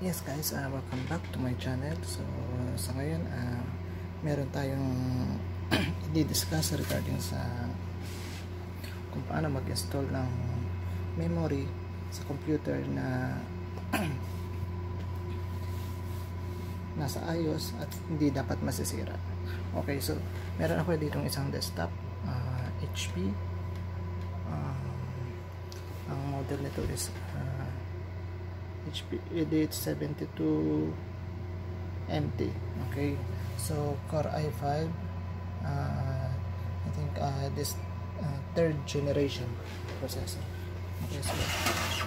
Yes guys, welcome back to my channel. So sa ngayon, meron tayong i-discuss regarding sa kung paano mag-install ng memory sa computer na nasa iOS at hindi dapat masisira. Okay, so meron ako ditong isang desktop, HP. Ang model nito is HP Edit 72MT. Okay, so Core i5, I think this third generation processor. Okay, so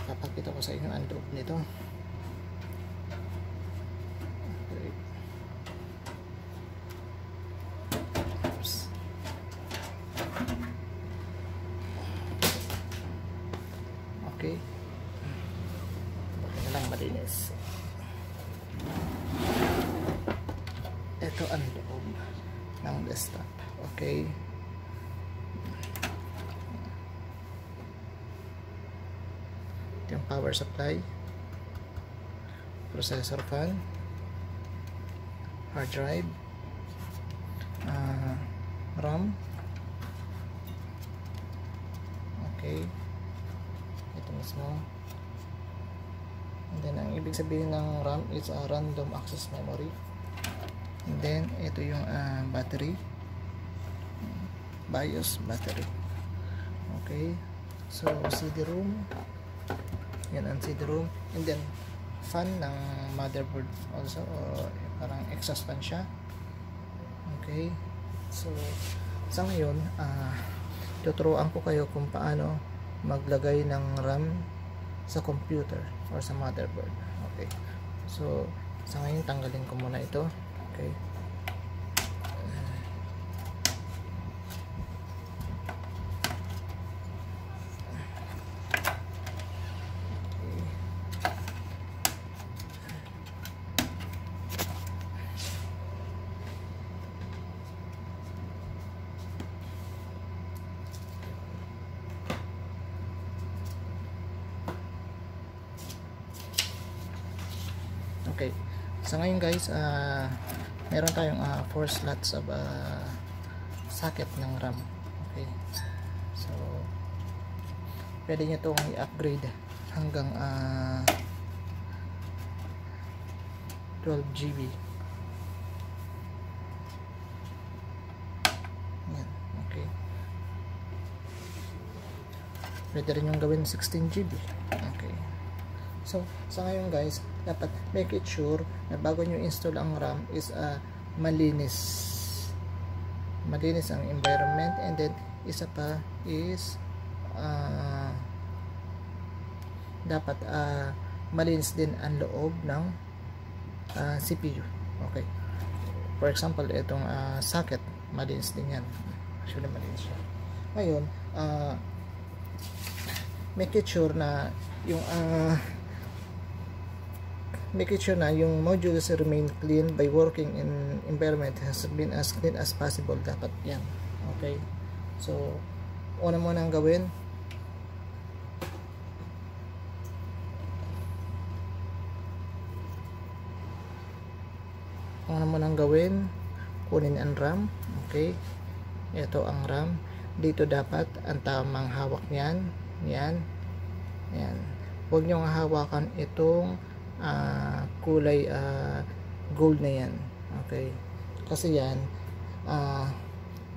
papakita ko sa inyo ang loob nito. Okay. Oops. Okay, lang malinis. Ito ang loob ng desktop. Okay, ito yung power supply, processor fan, hard drive, RAM. Okay, ito mismo. And then, ang ibig sabihin ng RAM is a random access memory. And then, ito yung battery. BIOS battery. Okay. So, CD-ROM. Yan ang CD-ROM. And then, fan ng motherboard also. Parang exhaust fan siya. Okay. So, sa ngayon, tuturuan ko kayo kung paano maglagay ng RAM sa computer or sa motherboard. Okay, so sa ngayon tanggalin ko muna ito. Okay, okay. So ngayon guys, meron tayong 4 slots of socket ng RAM. Okay, so pwede nyo itong i-upgrade hanggang 12 GB. Yan, okay. Pwede rin yung gawin 16 GB. Okay. So, sa ngayon guys, dapat make it sure na bago nyo install ang RAM is malinis ang environment, and then isa pa is dapat malinis din ang loob ng CPU. Okay, for example, itong socket, malinis din yan. Actually malinis siya. Ngayon, make it sure na yung yung modules remain clean by working in environment has been as clean as possible. Dapat yan. Okay, so una mo nang gawin, kunin ang RAM. Okay, ito ang RAM. Dito dapat ang tamang hawak niyan. Yan. Huwag nyo hawakan itong kulay gold na yan. Okay, kasi yan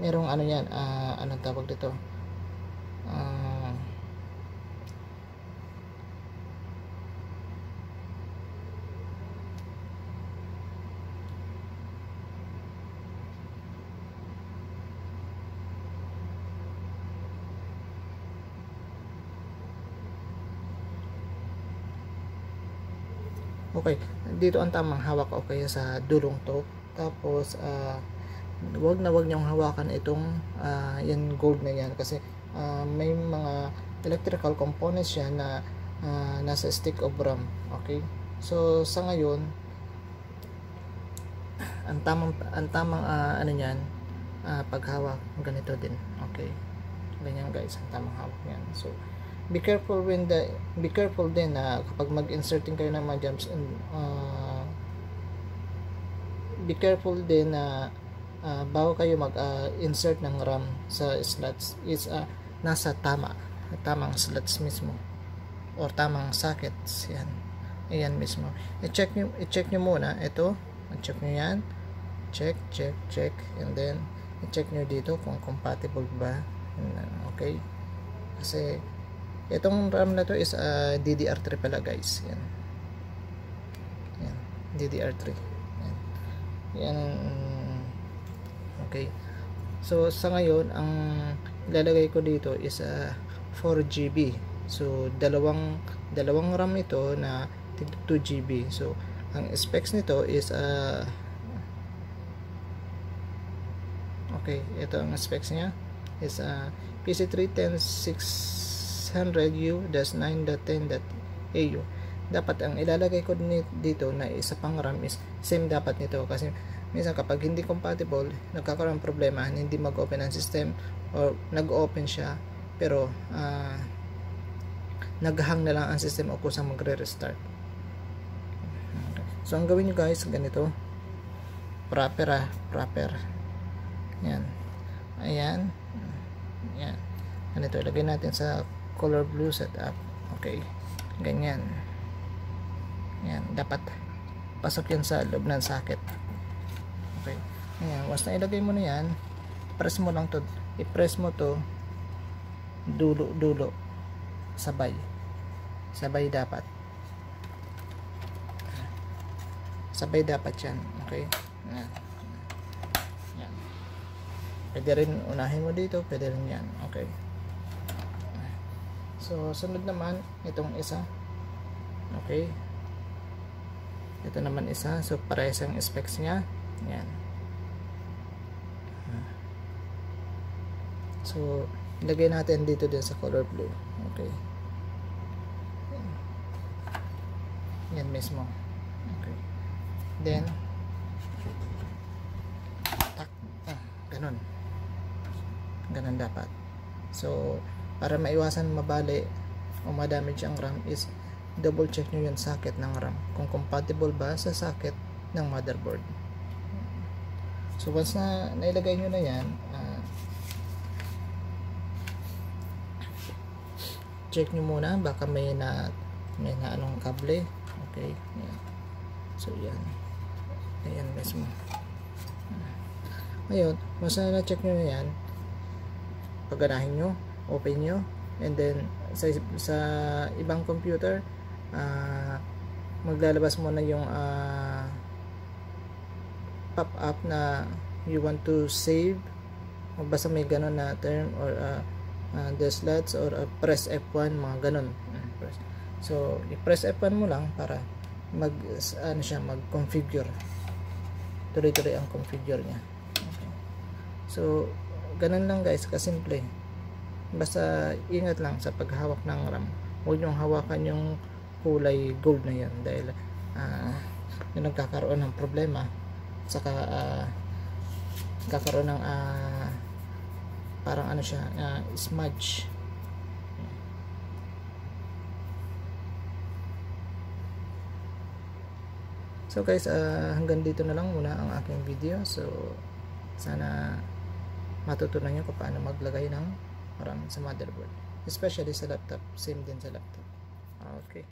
merong ano yan, anong tawag dito, okay, dito ang tamang hawak o kaya sa dulong to. Tapos wag niyong hawakan itong yan gold na yan, kasi may mga electrical components yan na nasa stick of RAM. Okay, so sa ngayon ang tamang ano niyan, paghawak ganito din. Okay, ganyan guys ang tamang hawak niyan. So be careful din na kapag mag-inserting kayo ng mga jumps, be careful din na bago kayo mag-insert ng RAM sa slots is nasa tamang slots mismo or tamang sockets. Yan, ayan mismo. I-check nyo muna ito, i-check nyo yan, check, and then i-check nyo dito kung compatible ba. Okay, kasi itong RAM na to is DDR3 pala guys. Yan, DDR3. Yan. Okay, so sa ngayon ang ilalagay ko dito is 4GB. So dalawang RAM ito na 2GB. So ang specs nito is okay, ito ang specs niya is PC3-10600U-9.10.AU. Dapat ang ilalagay ko dito na isa pang RAM is same dapat nito, kasi minsan kapag hindi compatible, nagkakaroon ng problema, hindi mag-open ang system or nag-open siya pero nag-hang na lang ang system o kusang magre-restart. So ang gawin nyo guys, ganito, proper. Yan, ayan, yan, ganito, ilagay natin sa color blue setup. Okay, ganyan. Yan, dapat pasok yan sa loob ng socket. Okay, ayan, once na ilagay mo na yan, press mo lang to, i-press mo to dulo, sabay dapat yan. Okay, yan. Pwede rin unahin mo dito, pwede rin yan. Okay, so sunod naman itong isa. Okay, ito naman isa, so parehas ang specs nya. Yan, so ilagay natin dito din sa color blue. Okay, yan mismo. Okay, then ganun dapat. So para maiwasan mabali o madamage ang RAM is double check nyo yung socket ng RAM kung compatible ba sa socket ng motherboard. So once na nailagay nyo na yan, check nyo muna, baka may na anong kable. Okay, yan. So yan, ayan mismo. Ngayon, once na check nyo na yan, paganahin nyo, open nyo, and then sa ibang computer, maglalabas mo na yung pop-up na you want to save, o basta may ganun na term, or the slots, or press F1, mga ganun. So i-press F1 mo lang para mag-configure, tuloy-tuloy ang configure nya. Okay. So ganun lang guys, kasimple. Basta ingat lang sa paghawak ng RAM, huwag nyong hawakan yung kulay gold na yan, dahil yung nagkakaroon ng problema, saka kakaroon ng parang ano siya, smudge. So guys, hanggang dito na lang muna ang aking video. So sana matutunan nyo kung paano maglagay ng RAM sa motherboard, especially sa laptop, same din sa laptop. Okay.